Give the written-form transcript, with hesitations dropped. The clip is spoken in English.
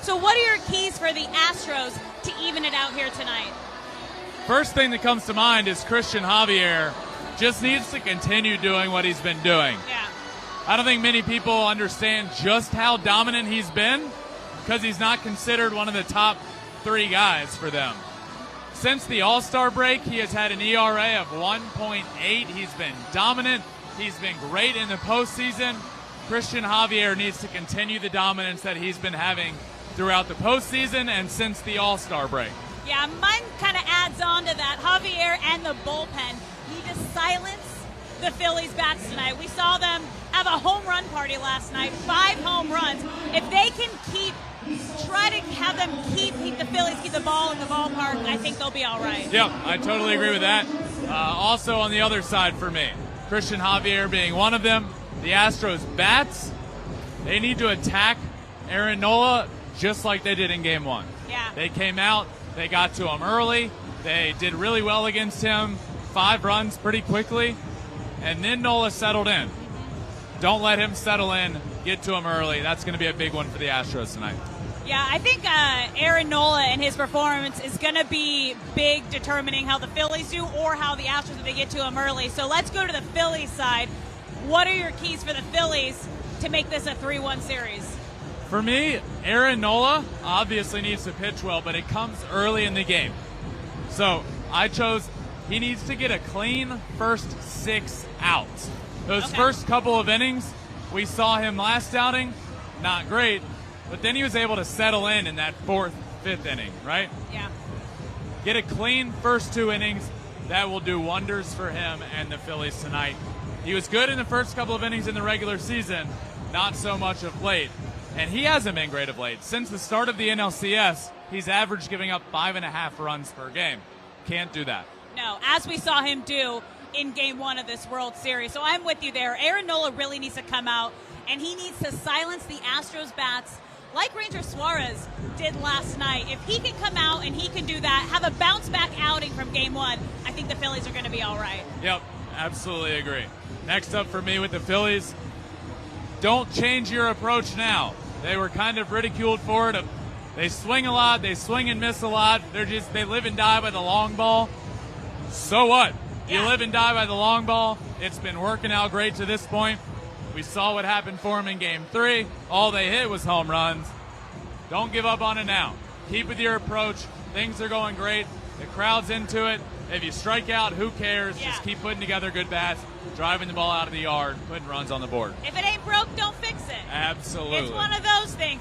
So what are your keys for the Astros to even it out here tonight? First thing that comes to mind is Christian Javier just needs to continue doing what he's been doing. Yeah. I don't think many people understand just how dominant he's been because he's not considered one of the top 3 guys for them. Since the All-Star break, he has had an ERA of 1.8. He's been dominant. He's been great in the postseason. Christian Javier needs to continue the dominance that he's been having throughout the postseason and since the All-Star break. Yeah, mine kind of adds on to that. Javier and the bullpen need to silence the Phillies bats tonight. We saw them have a home run party last night, 5 home runs. If they can try to have them keep the Phillies keep the ball in the ballpark, I think they'll be all right. Yep, I totally agree with that. Also on the other side for me, Christian Javier being one of them, the Astros bats, they need to attack Aaron Nola just like they did in Game 1. Yeah. They came out, they got to him early, they did really well against him, 5 runs pretty quickly, and then Nola settled in. Don't let him settle in, get to him early. That's going to be a big one for the Astros tonight. Yeah, I think Aaron Nola and his performance is going to be big, determining how the Phillies do or how the Astros, if they get to him early. So let's go to the Phillies side. What are your keys for the Phillies to make this a 3-1 series? For me, Aaron Nola obviously needs to pitch well, but it comes early in the game. So I chose he needs to get a clean first 6 outs. Those first couple of innings, we saw him last outing, not great, but then he was able to settle in that 4th, 5th inning, right? Yeah. Get a clean first 2 innings. That will do wonders for him and the Phillies tonight. He was good in the first couple of innings in the regular season, not so much of late. And he hasn't been great of late. Since the start of the NLCS, he's averaged giving up 5.5 runs per game. Can't do that. No, as we saw him do in Game 1 of this World Series. So I'm with you there. Aaron Nola really needs to come out, and he needs to silence the Astros bats like Ranger Suarez did last night. If he can come out and he can do that, have a bounce-back outing from Game 1, I think the Phillies are going to be all right. Yep, absolutely agree. Next up for me with the Phillies, don't change your approach now. They were kind of ridiculed for it. They swing a lot, they swing and miss a lot. They live and die by the long ball. So what? You live and die by the long ball. It's been working out great to this point. We saw what happened for them in Game 3. All they hit was home runs. Don't give up on it now. Keep with your approach. Things are going great. The crowd's into it. If you strike out, who cares? Yeah. Just keep putting together good bats, driving the ball out of the yard, putting runs on the board. If it ain't broke, don't fix it. Absolutely. It's one of those things.